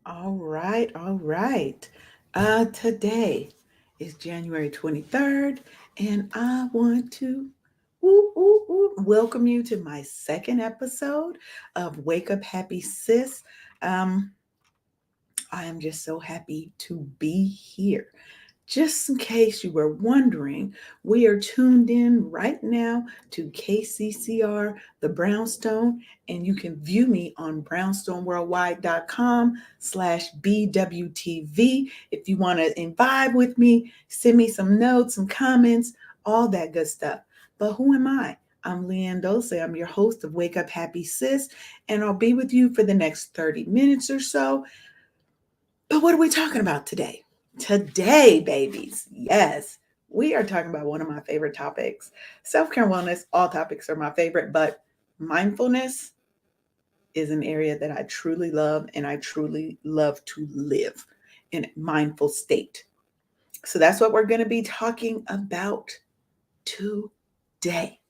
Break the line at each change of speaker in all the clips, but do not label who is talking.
All right, all right. Today is January 23rd, and I want to welcome you to my second episode of Wake Up Happy Sis. Um, I am just so happy to be here. Just in case you were wondering, we are tuned in right now to KCCR, the Brownstone, and you can view me on brownstoneworldwide.com/BWTV. If you want to vibe with me, send me some notes, some comments, all that good stuff. But who am I? I'm LeAnne Dose. I'm your host of Wake Up Happy Sis, and I'll be with you for the next 30 minutes or so. But what are we talking about today? Today, babies, yes, we are talking about one of my favorite topics. Self care, wellness, all topics are my favorite, but mindfulness is an area that I truly love and I truly love to live in a mindful state. So that's what we're going to be talking about today.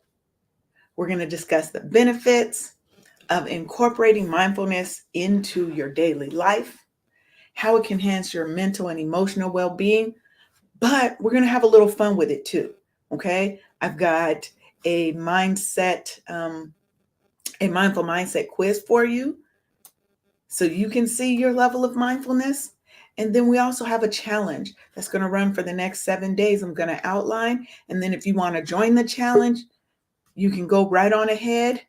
We're going to discuss the benefits of incorporating mindfulness into your daily life, how it can enhance your mental and emotional well being, but we're going to have a little fun with it too. Okay. I've got a a mindful mindset quiz for you so you can see your level of mindfulness. And then we also have a challenge that's going to run for the next 7 days. I'm going to outline. And then if you want to join the challenge, you can go right on ahead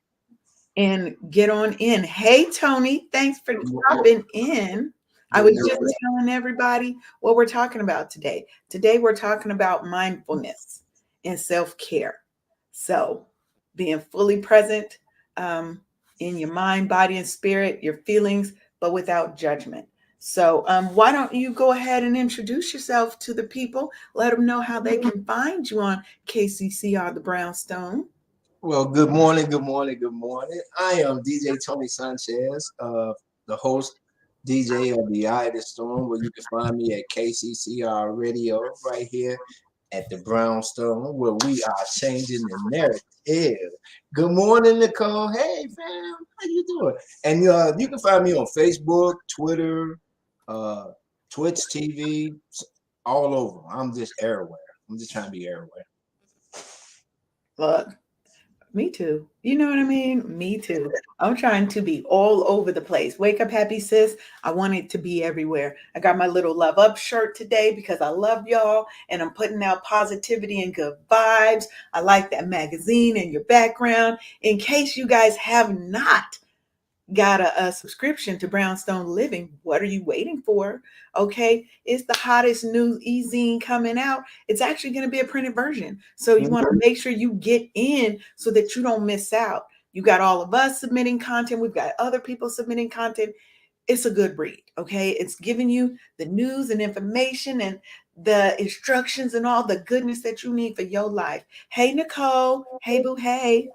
and get on in. Hey, Tony, thanks for stopping in. I
Good
was just
morning.
telling everybody what we're talking about today. Today, we're talking about mindfulness and self care. So, being fully present um, in your mind, body, and spirit, your feelings, but without judgment. So, why don't you go ahead and introduce yourself to the people? Let them know how they can find you on KCCR The Brownstone.
Well, good morning, good morning, good morning. I am DJ Tony Sanchez, the host DJ of the Eye of the Storm, where you can find me at KCCR Radio right here at the Brownstone, where we are changing the narrative. Good morning, Nicole. Hey, fam, how you doing? And you can find me on Facebook, Twitter, uh, Twitch TV, all over. I'm just everywhere. I'm just trying to be everywhere.
Look, me too. You know what I mean? Me too. I'm trying to be all over the place. Wake up happy sis. I want it to be everywhere. I got my little love up shirt today because I love y'all and I'm putting out positivity and good vibes. I like that magazine in your background. In case you guys have not got a subscription to Brownstone Living, what are you waiting for? Okay, it's the hottest new e-zine coming out. It's actually going to be a printed version. So you want to make sure you get in so that you don't miss out. You got all of us submitting content. We've got other people submitting content. It's a good read. Okay, it's giving you the news and information and the instructions and all the goodness that you need for your life. Hey, Nicole. Hey, boo. Hey.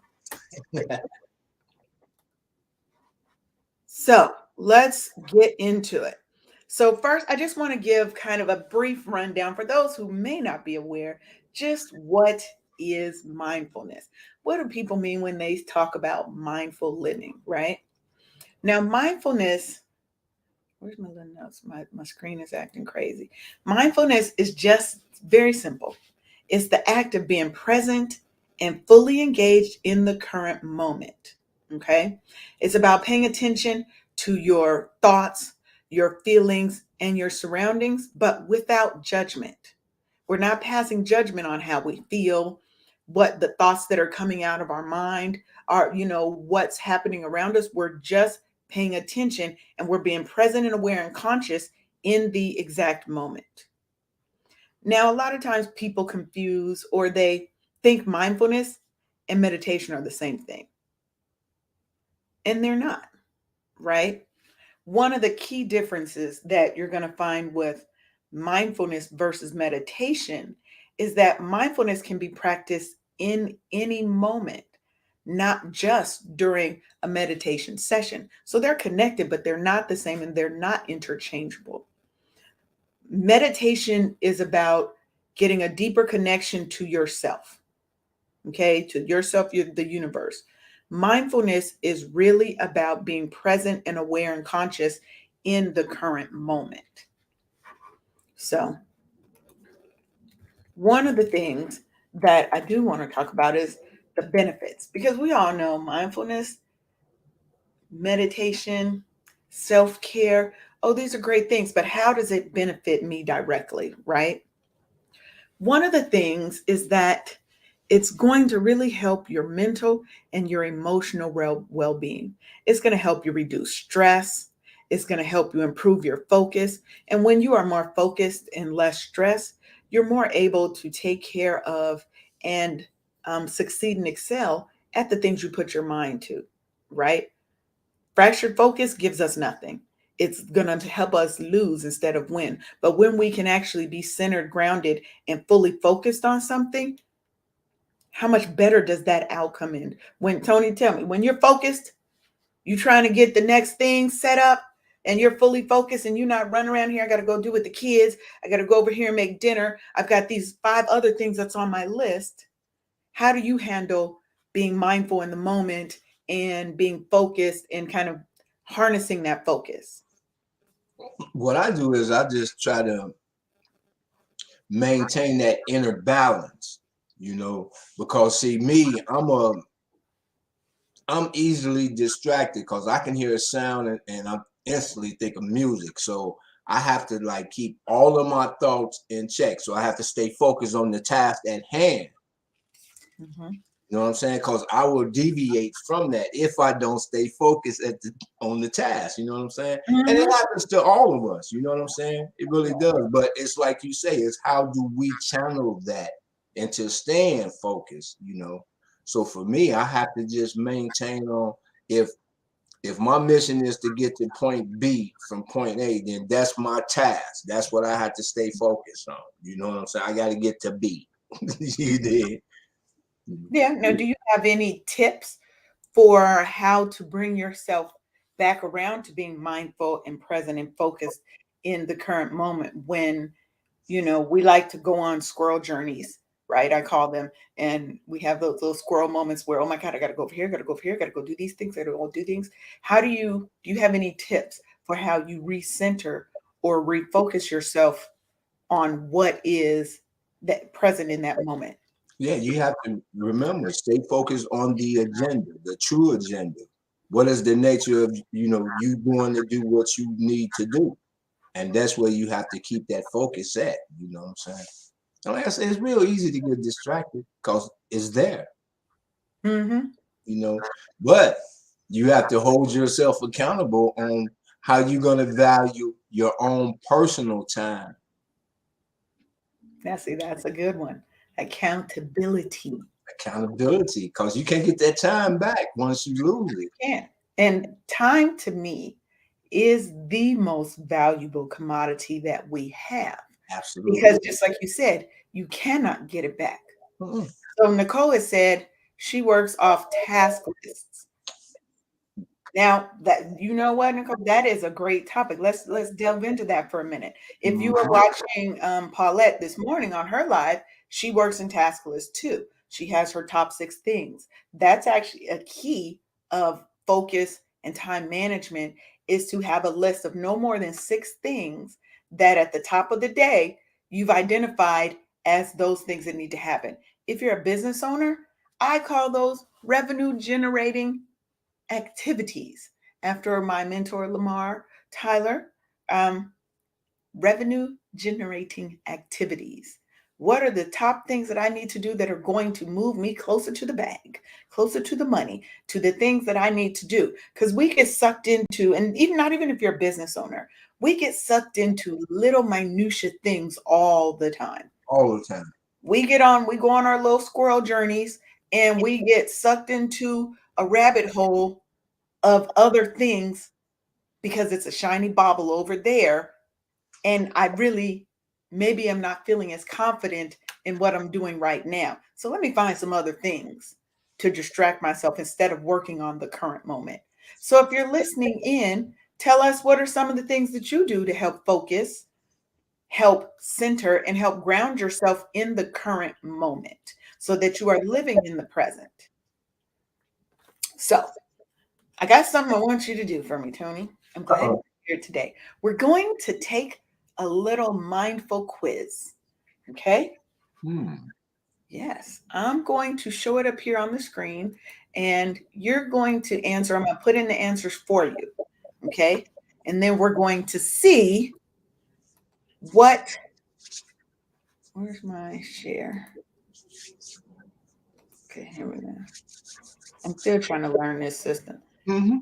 So let's get into it. So, first, I just want to give kind of a brief rundown for those who may not be aware just what is mindfulness. What do people mean when they talk about mindful living, right? Now, mindfulness, where's my little notes? My screen is acting crazy. Mindfulness is just very simple. It's the act of being present and fully engaged in the current moment. Okay. It's about paying attention to your thoughts, your feelings, and your surroundings, but without judgment. We're not passing judgment on how we feel, what the thoughts that are coming out of our mind are, what's happening around us. We're just paying attention and we're being present and aware and conscious in the exact moment. Now, a lot of times people confuse or they think mindfulness and meditation are the same thing, and they're not, right? One of the key differences that you're going to find with mindfulness versus meditation is that mindfulness can be practiced in any moment, not just during a meditation session. So they're connected, but they're not the same and they're not interchangeable. Meditation is about getting a deeper connection to yourself, okay, to yourself, the universe. Mindfulness is really about being present and aware and conscious in the current moment. So, one of the things that I do want to talk about is the benefits, because we all know mindfulness, meditation, self care. Oh, these are great things, but how does it benefit me directly, right? One of the things is that it's going to really help your mental and your emotional well being. It's going to help you reduce stress. It's going to help you improve your focus. And when you are more focused and less stressed, you're more able to take care of and succeed and excel at the things you put your mind to, right? Fractured focus gives us nothing. It's going to help us lose instead of win. But when we can actually be centered, grounded, and fully focused on something, how much better does that outcome end? When Tony, tell me, when you're focused, you trying to get the next thing set up and you're fully focused and you're not running around here. I got to go do with the kids. I got to go over here and make dinner. I've got these 5 other things that's on my list. How do you handle being mindful in the moment and being focused and kind of harnessing that focus?
What I do is I just try to maintain that inner balance, because see me, I'm easily distracted because I can hear a sound and I instantly think of music. So I have to like keep all of my thoughts in check. So I have to stay focused on the task at hand.
Mhm.
You know what I'm saying? Because I will deviate from that if I don't stay focused on the task. You know what I'm saying? And it
Mhm.
happens to all of us. You know what I'm saying? It really does. But it's like you say, it's how do we channel that into staying focused? So for me, I have to just maintain on if my mission is to get to point B from point A, then that's my task. That's what I have to stay focused on. You know what I'm saying? I got to get to B. You did.
Yeah. Now, do you have any tips for how to bring yourself back around to being mindful and present and focused in the current moment when, we like to go on squirrel journeys, right? I call them. And we have those squirrel moments where, oh my God, I got to go over here, got to go over here, got to go do these things, got to go do things. How do you have any tips for how you recenter or refocus yourself on what is that present in that moment?
Yeah, you have to remember, stay focused on the agenda, the true agenda. What is the nature of, you going to do what you need to do? And that's where you have to keep that focus at. You know what I'm saying? And like I said, it's real easy to get distracted because it's there,
Hmm.
you know. But you have to hold yourself accountable on how you're going to value your own personal time.
Now, see, that's a good one. Accountability.
Accountability, because you can't get that time back once you lose it.
Can. And time to me is the most valuable commodity that we have because
Absolutely.
just like you said, you cannot get it back.
Mm-mm.
So Nicole has said she works off task lists. Now that you know what, Nicole, that is a great topic. Let's delve into that for a minute. If you were
Mhm.
watching Paulette this morning on her live, she works in task list too. She has her top 6 things. That's actually a key of focus and time management is to have a list of no more than 6 things that at the top of the day you've identified as those things that need to happen. If you're a business owner, I call those revenue generating activities after my mentor, Lamar Tyler. Um, Revenue generating activities. What are the top things that I need to do that are going to move me closer to the bag, closer to the money, to the things that I need to do? Because we get sucked into, and even not even if you're a business owner, we get sucked into little minutia things all the time.
All the time.
We go on our little squirrel journeys and we get sucked into a rabbit hole of other things because it's a shiny bauble over there. And I really, maybe I'm not feeling as confident in what I'm doing right now. So let me find some other things to distract myself instead of working on the current moment. So if you're listening in, tell us what are some of the things that you do to help focus, help center, and help ground yourself in the current moment so that you are living in the present. So I got something I want you to do for me, Tony. I'm glad.
Uh-oh.
here today. We're going to take a little mindful quiz. Okay?
Hmm.
Yes, I'm going to show it up here on the screen and you're going to answer. I'm going to put in the answers for you. Okay? And then we're going to see what, where's my share? Okay, here we go. I'm still trying to learn this system.
Mm-hmm.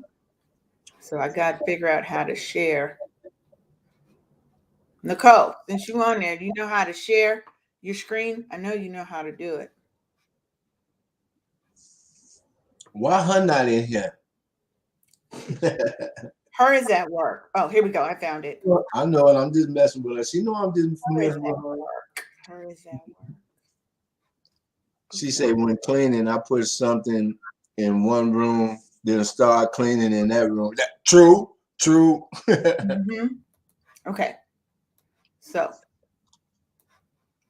So I got to figure out how to share. Nicole, since you on there, do you know how to share your screen? I know you know how to do it.
Why her not in here?
Her is at work. Oh, here we go. I found it.
I know it. I'm just messing with her. She know I'm just
Her is
messing with
at
her.
work. Her is at work.
She
Okay.
said when cleaning, I put something in one room, then start cleaning in that room. That true, true.
Okay. So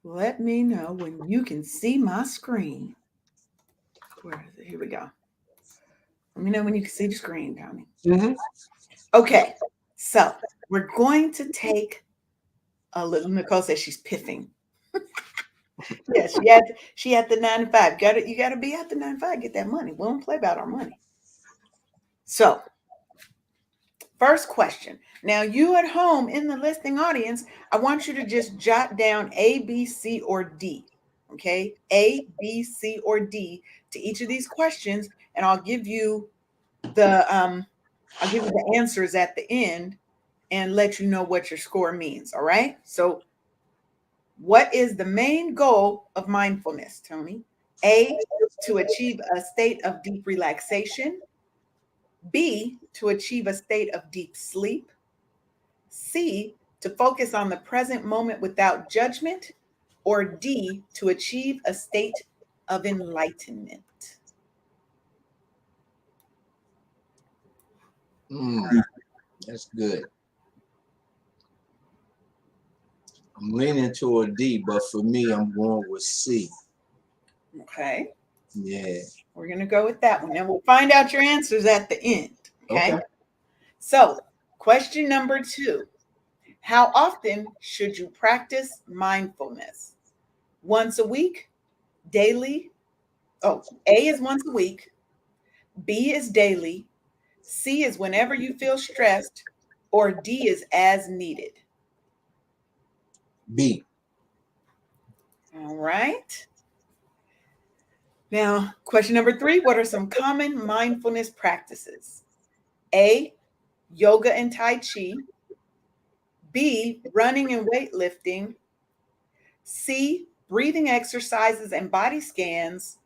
let me know when you can see my screen. Where is it? Here we go. Let me know when you can see the screen, Tommy.
Mm-hmm.
Okay. So we're going to take a little. Nicole says she's piffing. Yes, she had the 9 to 5. You gotta be at the 9 to 5, get that money. We don't play about our money. So first question. Now, you at home in the listening audience, I want you to just jot down A, B, C, or D. Okay? A, B, C, or D to each of these questions, and I'll give you the answers at the end and let you know what your score means. All right? So, what is the main goal of mindfulness, Tony? A, to achieve a state of deep relaxation. B, to achieve a state of deep sleep. C, to focus on the present moment without judgment, or D, to achieve a state of enlightenment.
That's good. I'm leaning toward D, but for me, I'm going with C.
Okay,
Yeah.
we're going to go with that one. And we'll find out your answers at the end. Okay,
Okay.
so question number 2. How often should you practice mindfulness? Once a week, daily? Oh, A is once a week, B is daily, C is whenever you feel stressed, or D is as needed.
B.
All right. Now, question number 3. What are some common mindfulness practices? A, yoga and Tai Chi. B, running and weightlifting. C, breathing exercises and body scans.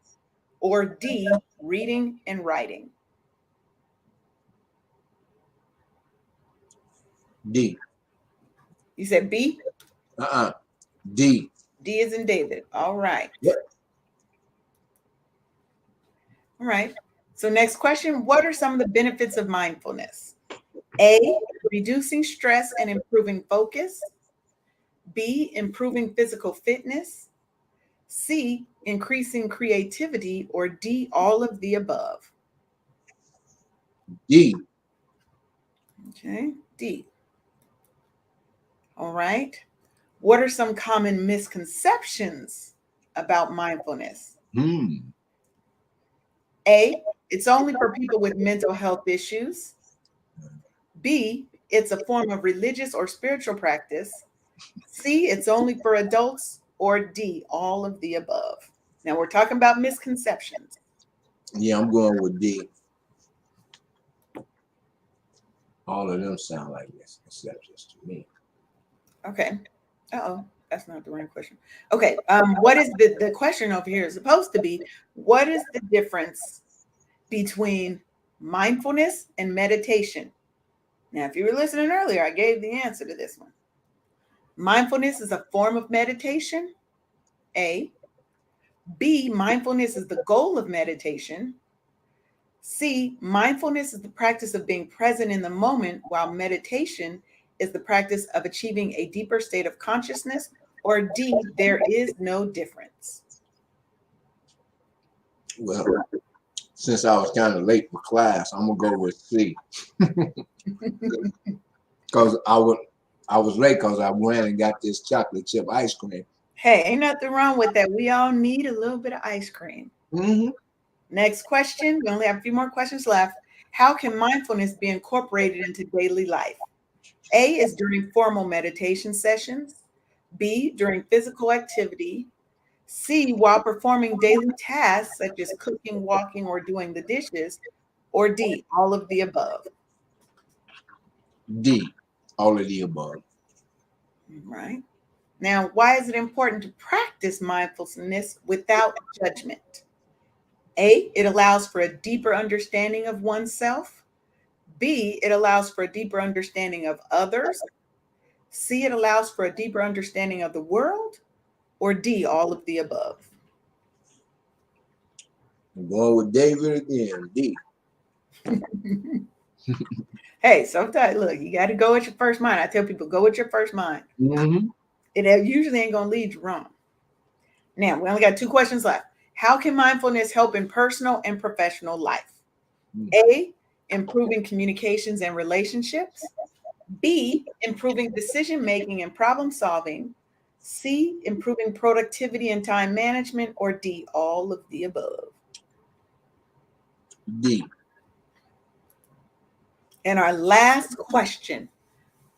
Or D, reading and writing.
D.
You said B?
D.
D is in David. All right.
Yep.
All right. So, next question. What are some of the benefits of mindfulness? A, reducing stress and improving focus. B, improving physical fitness. C, increasing creativity. Or D, all of the above.
D.
Okay, D. All right. What are some common misconceptions about mindfulness?
Hmm.
A, it's only for people with mental health issues. B, it's a form of religious or spiritual practice. C, it's only for adults. Or D, all of the above. Now we're talking about misconceptions.
Yeah, I'm going with D. All of them sound like misconceptions to me.
Okay. Uh-oh, that's not the right question. Okay. What is the question over here is supposed to be, what is the difference between mindfulness and meditation? Now, if you were listening earlier, I gave the answer to this one. Mindfulness is a form of meditation. A. B. Mindfulness is the goal of meditation. C. Mindfulness is the practice of being present in the moment, while meditation is the practice of achieving a deeper state of consciousness. Or D. There is no difference.
Well, since I was kind of late for class, I'm gonna go with C. Because I was late because I went and got this chocolate chip ice cream.
Hey, ain't nothing wrong with that. We all need a little bit of ice cream.
Mm-hmm.
Next question. We only have a few more questions left. How can mindfulness be incorporated into daily life? A is during formal meditation sessions. B, during physical activity. C, while performing daily tasks such as cooking, walking, or doing the dishes. Or D, all of the above.
D, all of the above.
Right. Now, why is it important to practice mindfulness without judgment? A, it allows for a deeper understanding of oneself. B, it allows for a deeper understanding of others. C, it allows for a deeper understanding of the world. Or D, all of the above.
I'm going with David again. D.
Hey, sometimes look, you got to go with your first mind. I tell people, go with your first mind.
Mm-hmm.
It usually ain't going to lead you wrong. Now, we only got 2 questions left. How can mindfulness help in personal and professional life? A, improving communications and relationships. B, improving decision making and problem solving. C, improving productivity and time management. Or D, all of the above.
D.
And our last question,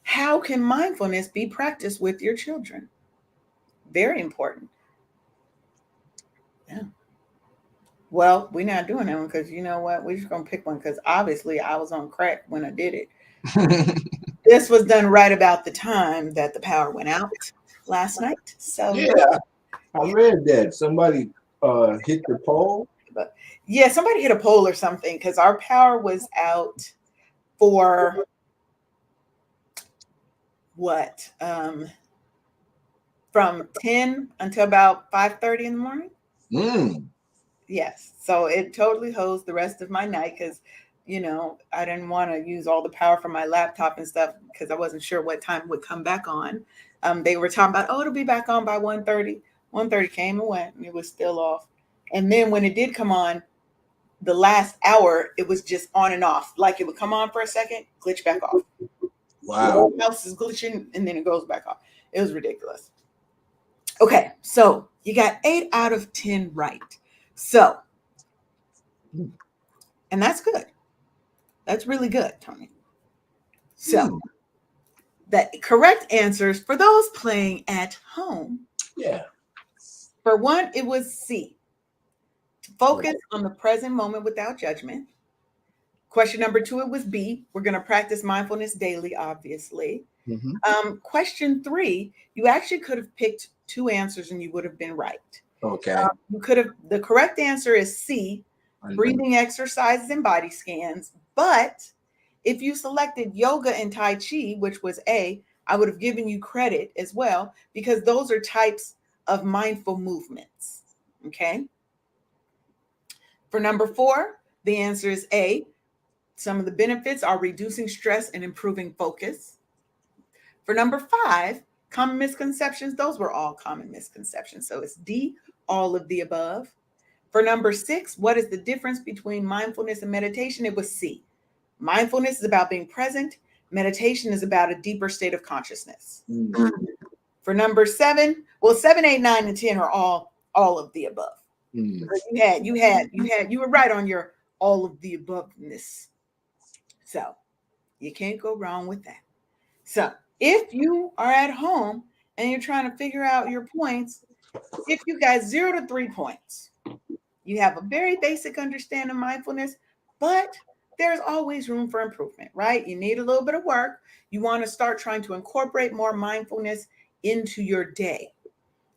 how can mindfulness be practiced with your children? Very important. Yeah. Well, we're not doing that one because you know what? We're just going to pick one because obviously I was on crack when I did it. This was done right about the time that the power went out last night. So,
Yeah, I
yeah.
read that. Somebody hit the pole.
But yeah, somebody hit a pole or something because our power was out for what? From 10 until about 5:30 in the morning.
Mm.
Yes. So it totally hosed the rest of my night because, I didn't want to use all the power from my laptop and stuff because I wasn't sure what time it would come back on. They were talking about, oh, it'll be back on by 1:30. 1:30 came and went and it was still off. And then when it did come on, the last hour, it was just on and off. Like it would come on for a second, glitch back off. The
Wow.
whole house is glitching and then it goes back off. It was ridiculous. Okay, so you got 8 out of 10 right. So, and that's good. That's really good, Tony. So,
Mm.
the correct answers for those playing at home,
Yeah.
for one, it was C, to focus on the present moment without judgment. Question number 2, it was B. We're going to practice mindfulness daily, obviously.
Mm-hmm.
Question 3, you actually could have picked 2 answers and you would have been right.
Okay.
You could have, the correct answer is C, breathing exercises and body scans. But if you selected yoga and Tai Chi, which was A, I would have given you credit as well because those are types of mindful movements. Okay. For number 4, the answer is A. Some of the benefits are reducing stress and improving focus. For number 5, common misconceptions, those were all common misconceptions. So it's D, all of the above. For number 6, what is the difference between mindfulness and meditation? It was C. Mindfulness is about being present. Meditation is about a deeper state of consciousness.
Mm.
For number 7, well, 7, 8, 9, and 10 are all of the above.
Mm.
You were right on your all of the aboveness. So you can't go wrong with that. So if you are at home and you're trying to figure out your points, if you got 0 to 3 points, you have a very basic understanding of mindfulness, but there's always room for improvement, right? You need a little bit of work. You want to start trying to incorporate more mindfulness into your day.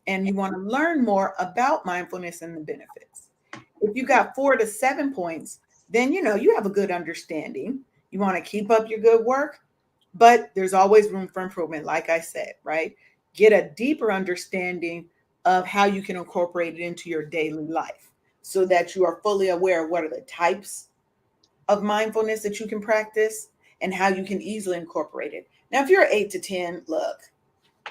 And you want to learn more about mindfulness and the benefits. If you got 4 to 7 points, then you have a good understanding. You want to keep up your good work, but there's always room for improvement, like I said, right? Get a deeper understanding of how you can incorporate it into your daily life so that you are fully aware of what are the types of mindfulness that you can practice and how you can easily incorporate it. Now, if you're 8 to 10, look,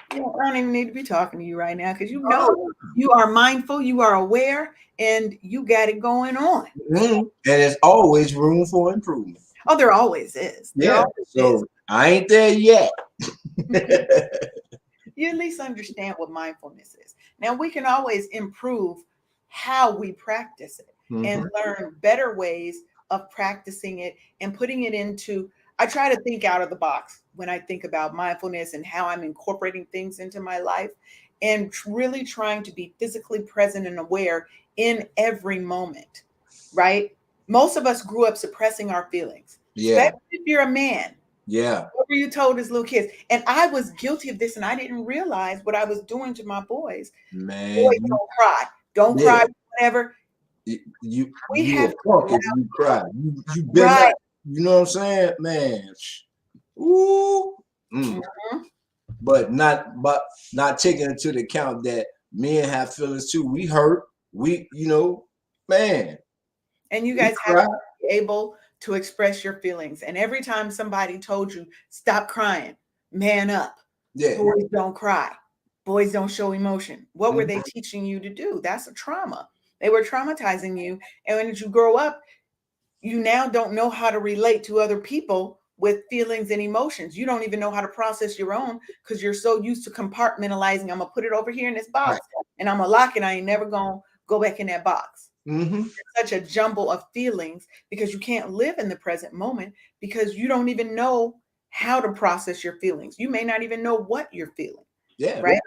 I don't even need to be talking to you right now because you are mindful, you are aware, and you got it going on.
Mm. And there's always room for improvement.
Oh, there always is. There
Yeah.
always is.
So I ain't there yet.
You at least understand what mindfulness is. Now, we can always improve how we practice it and
Hmm.
learn better ways of practicing it and putting it into. I try to think out of the box when I think about mindfulness and how I'm incorporating things into my life and really trying to be physically present and aware in every moment, right? Most of us grew up suppressing our feelings,
Yeah.
especially if you're a man.
Yeah.
What were you told as little kids? And I was guilty of this, and I didn't realize what I was doing to my boys.
Man,
Boys
you
don't cry. Don't
yeah.
cry, whatever. We
You
have
a
to
punk if
allow,
you cry. You been not,
right.
you know what I'm saying? Man. Ooh. Mm.
Mhm.
But not taking into the account that men have feelings too. We hurt. We, man,
And you
we
guys have
cry.
to be able to express your feelings. And every time somebody told you, stop crying, man up,
Yeah.
boys don't cry, boys don't show emotion, what were they
Mhm.
teaching you to do? That's a trauma. They were traumatizing you. And when you grow up, you now don't know how to relate to other people with feelings and emotions. You don't even know how to process your own because you're so used to compartmentalizing. I'm gonna put it over here in this
Right.
box and I'm gonna lock it. I ain't never gonna go back in that box.
Hmm.
Such a jumble of feelings because you can't live in the present moment because you don't even know how to process your feelings. You may not even know what you're feeling,
Yeah.
right?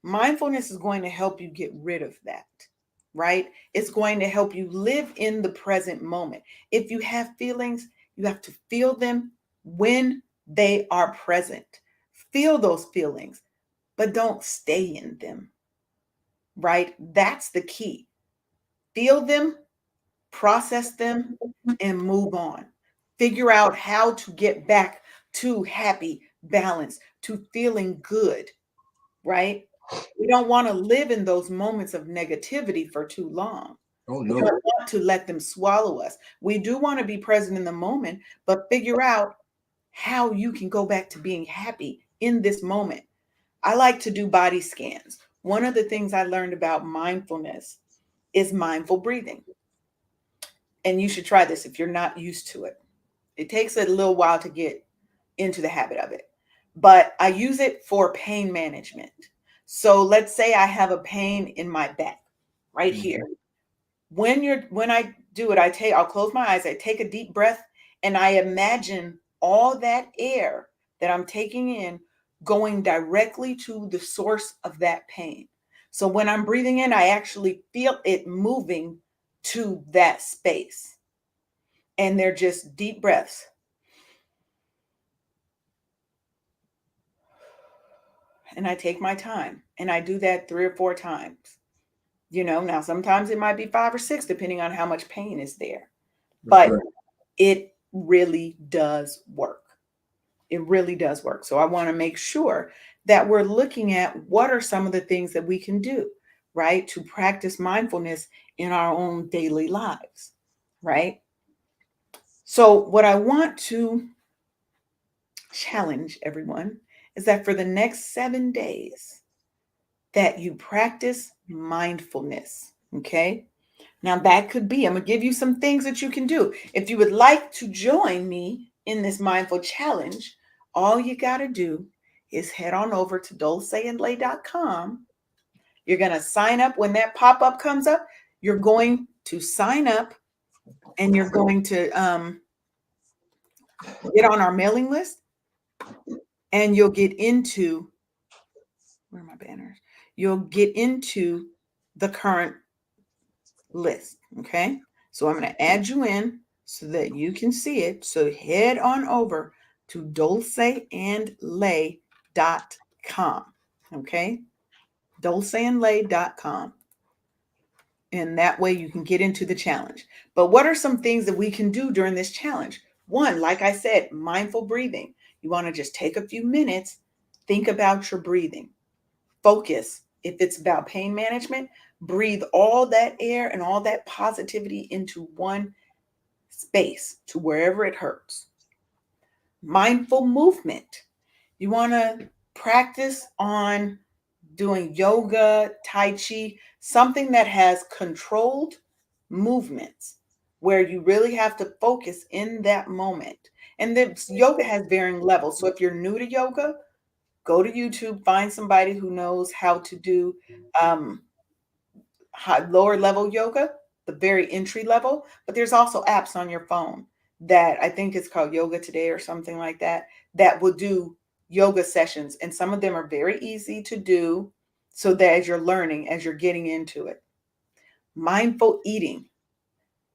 Mindfulness is going to help you get rid of that, right? It's going to help you live in the present moment. If you have feelings, you have to feel them when they are present. Feel those feelings, but don't stay in them, right? That's the key. Feel them, process them, and move on. Figure out how to get back to happy, balance, to feeling good, right? We don't want to live in those moments of negativity for too long.
Oh
We
no.
don't want to let them swallow us. We do want to be present in the moment, but figure out how you can go back to being happy in this moment. I like to do body scans. One of the things I learned about mindfulness is mindful breathing. And you should try this if you're not used to it. It takes a little while to get into the habit of it, but I use it for pain management. So let's say I have a pain in my back right here.
Mhm.
When I do it, I'll close my eyes, I take a deep breath, and I imagine all that air that I'm taking in going directly to the source of that pain. So when I'm breathing in, I actually feel it moving to that space. And they're just deep breaths. And I take my time and I do that 3 or 4 times. Now sometimes it might be 5 or 6, depending on how much pain is there. But
Right.
it really does work. It really does work. So I want to make sure that we're looking at what are some of the things that we can do, right, to practice mindfulness in our own daily lives, right? So, what I want to challenge everyone is that for the next 7 days, that you practice mindfulness. Okay. Now, that could be, I'm going to give you some things that you can do. If you would like to join me in this mindful challenge, all you got to do is head on over to dulceandlay.com. You're going to sign up when that pop up comes up. You're going to sign up and you're going to get on our mailing list and you'll get into, where are my banners? You'll get into the current list. Okay. So I'm going to add you in so that you can see it. So head on over to dulceandlay.com. Okay. Dulceandlay.com. And that way you can get into the challenge. But what are some things that we can do during this challenge? One, like I said, mindful breathing. You want to just take a few minutes, think about your breathing. Focus. If it's about pain management, breathe all that air and all that positivity into one space to wherever it hurts. Mindful movement. You want to practice on doing yoga, tai chi, something that has controlled movements. where you really have to focus in that moment. And this yoga has varying levels. So if you're new to yoga, go to YouTube, find somebody who knows how to do um, lower level yoga, the very entry level. But there's also apps on your phone that I think it's called Yoga Today or something like that, that will do yoga sessions. And some of them are very easy to do so that as you're learning, as you're getting into it. Mindful eating.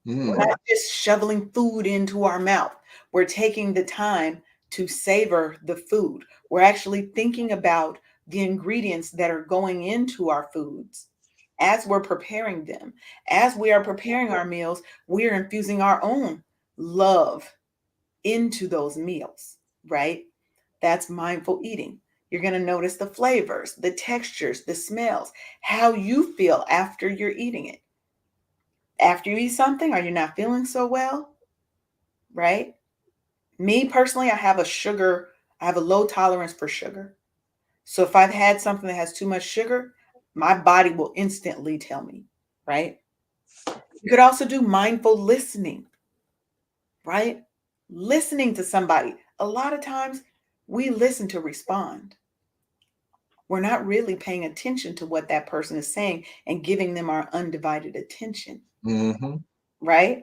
We're
Mm,
not just shoveling food into our mouth. We're taking the time to savor the food. We're actually thinking about the ingredients that are going into our foods as we're preparing them. As we are preparing our meals, we're infusing our own love into those meals, right? That's mindful eating. You're going to notice the flavors, the textures, the smells, how you feel after you're eating it. After you eat something, are you not feeling so well? Right? Me personally, I have a low tolerance for sugar. So if I've had something that has too much sugar, my body will instantly tell me, right? You could also do mindful listening, right? Listening to somebody. A lot of times we listen to respond. We're not really paying attention to what that person is saying and giving them our undivided attention,
mm-hmm.
right?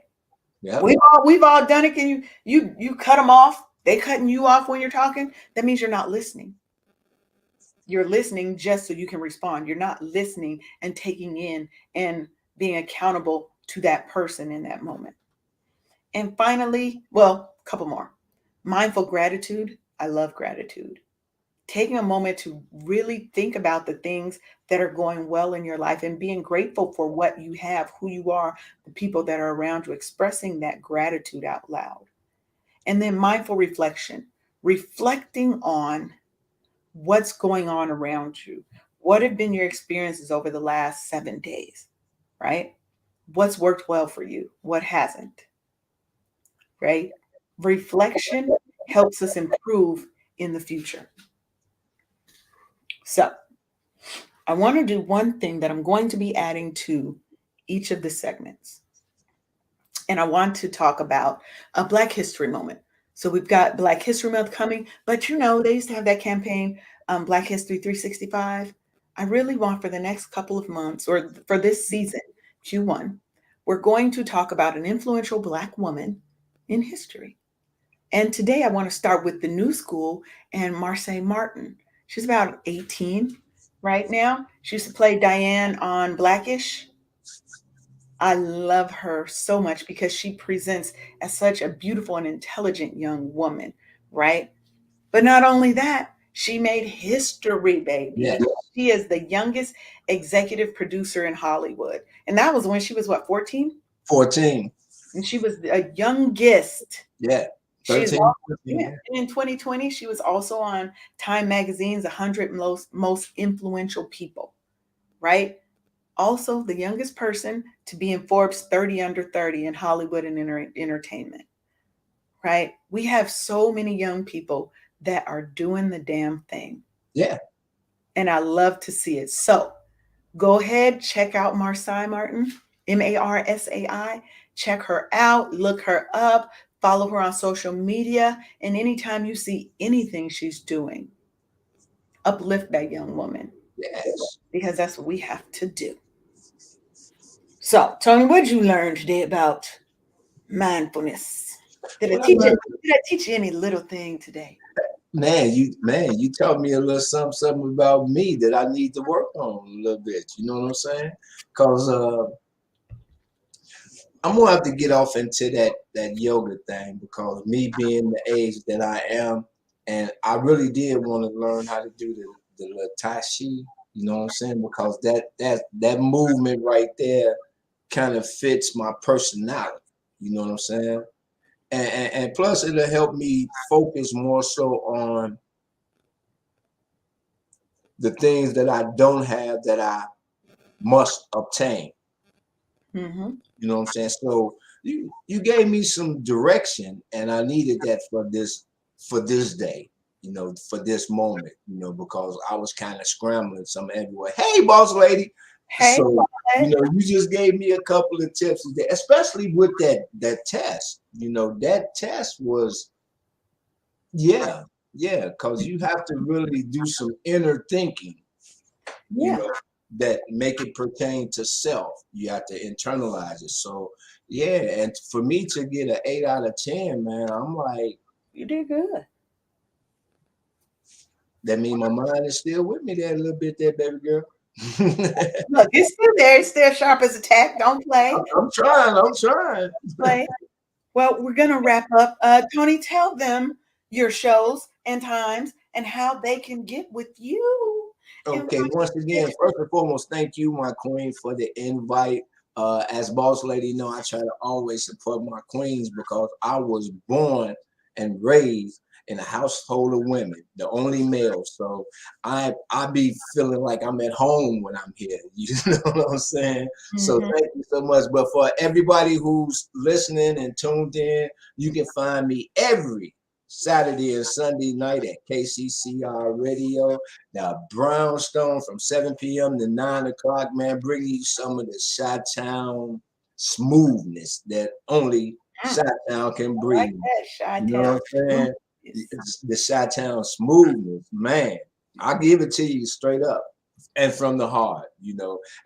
Yep.
We've all done it. Can you cut them off? They cutting you off when you're talking. That means you're not listening. You're listening just so you can respond. You're not listening and taking in and being accountable to that person in that moment. And finally, well, a couple more. Mindful gratitude. I love gratitude. Taking a moment to really think about the things that are going well in your life and being grateful for what you have, who you are, the people that are around you, expressing that gratitude out loud. And then mindful reflection, reflecting on what's going on around you. What have been your experiences over the last 7 days, right? What's worked well for you? What hasn't, right? Reflection helps us improve in the future. So, I want to do one thing that I'm going to be adding to each of the segments. And I want to talk about a Black History moment. So we've got Black History Month coming, but they used to have that campaign, Black History 365. I really want for the next couple of months or for this season, Q1, we're going to talk about an influential Black woman in history. And today I want to start with the new school and Marseille Martin. She's about 18 right now. She used to play Diane on Blackish. I love her so much because she presents as such a beautiful and intelligent young woman, right? But not only that, she made history, baby.
Yes.
She is the youngest executive producer in Hollywood. And that was when she was what, 14?
14.
And she was a youngest.
Yeah.
She's
13,
also,
14.
yeah.
Yeah.
And in 2020, she was also on Time Magazine's 100 most influential people, right? Also, the youngest person to be in Forbes 30 under 30 in Hollywood and entertainment, right? We have so many young people that are doing the damn thing.
Yeah.
And I love to see it. So go ahead, check out Marseille Martin, Marsai. Check her out, look her up, follow her on social media. And anytime you see anything she's doing, uplift that young woman
Yes.
because that's what we have to do. So, Tony, what did you learn today about mindfulness? Did I
Well,
teach you? Did I teach you any little thing today?
you taught me a little something about me that I need to work on a little bit. You know what I'm saying? Because I'm gonna have to get off into that yoga thing because me being the age that I am, and I really did want to learn how to do the little tai chi. You know what I'm saying? Because that movement right there kind of fits my personality. You know what I'm saying? And plus it'll help me focus more so on the things that I don't have that I must obtain.
Mm-hmm.
You know what I'm saying? So you gave me some direction, and I needed that for this day. You know, for this moment. You know, because I was kind of scrambling some everywhere. Hey, boss lady.
Hey,
So,
Claude.
you just gave me a couple of tips today, especially with that test. That test was, yeah, yeah, because you have to really do some inner thinking, you
Yeah,
know, that make it pertain to self. You have to internalize it. So, yeah, and for me to get an 8 out of 10, man, I'm like,
you did good.
that means my mind is still with me there a little bit, there, baby girl.
Look, it's still there. It's still sharp as a tack. Don't play.
I'm trying. I'm trying.
Play. Well, we're going to wrap up. Tony, tell them your shows and times and how they can get with you and
Okay,
watch
once again,
this.
first and foremost, thank you, my queen, for the invite. As boss lady, I try to always support my queens because I was born and raised in a household of women, the only male. So I be feeling like I'm at home when I'm here. You know what I'm saying? So
Mhm.
thank you so much. But for everybody who's listening and tuned in, you can find me every Saturday and Sunday night at KCCR Radio, the Brownstone from 7 p.m. to 9 o'clock, man, bringing you some of the Chi-Town smoothness that only
Mm,
Chi-Town can
I like
breathe.
that,
You know
Chi-Town.
what I'm saying?
Yes.
It's the Chi-Town smoothness, man. I give it to you straight up and from the heart,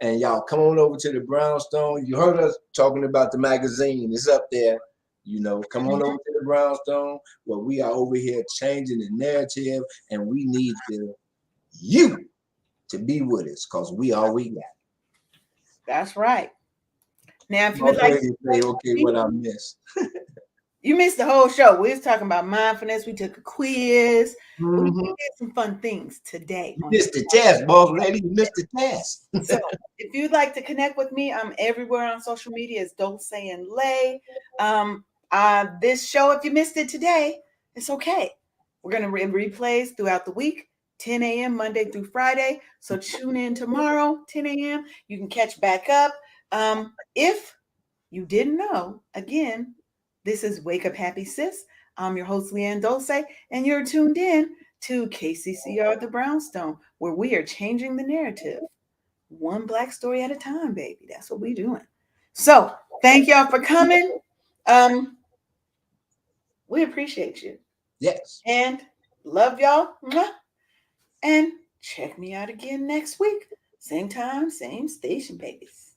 And y'all come on over to the Brownstone. You heard us talking about the magazine. It's up there. Come on over to the Brownstone where we are over here changing the narrative and we need you to be with us because we all we got.
That's right. Now, if you would
Boss
like to
lady say,
connect with
okay,
me,
what I missed.
you missed the whole show. We was talking about mindfulness. We took a quiz. We
Mm-hmm.
did some fun things today
You
on
missed the test, boss lady. You missed the test.
So if you'd like to connect with me, I'm everywhere on social media as Dulce and Lay. This show, if you missed it today, it's okay. We're going to replays throughout the week, 10 a.m. Monday through Friday. So tune in tomorrow, 10 a.m. You can catch back up. If you didn't know, again, this is Wake Up Happy Sis. I'm your host, LeAnne Dulce, and you're tuned in to KCCR The Brownstone, where we are changing the narrative one black story at a time, baby. That's what we doing. So thank y'all for coming. Um, we appreciate you
Yes.
and love y'all. Mwah. And check me out again next week. Same time, same station, babies.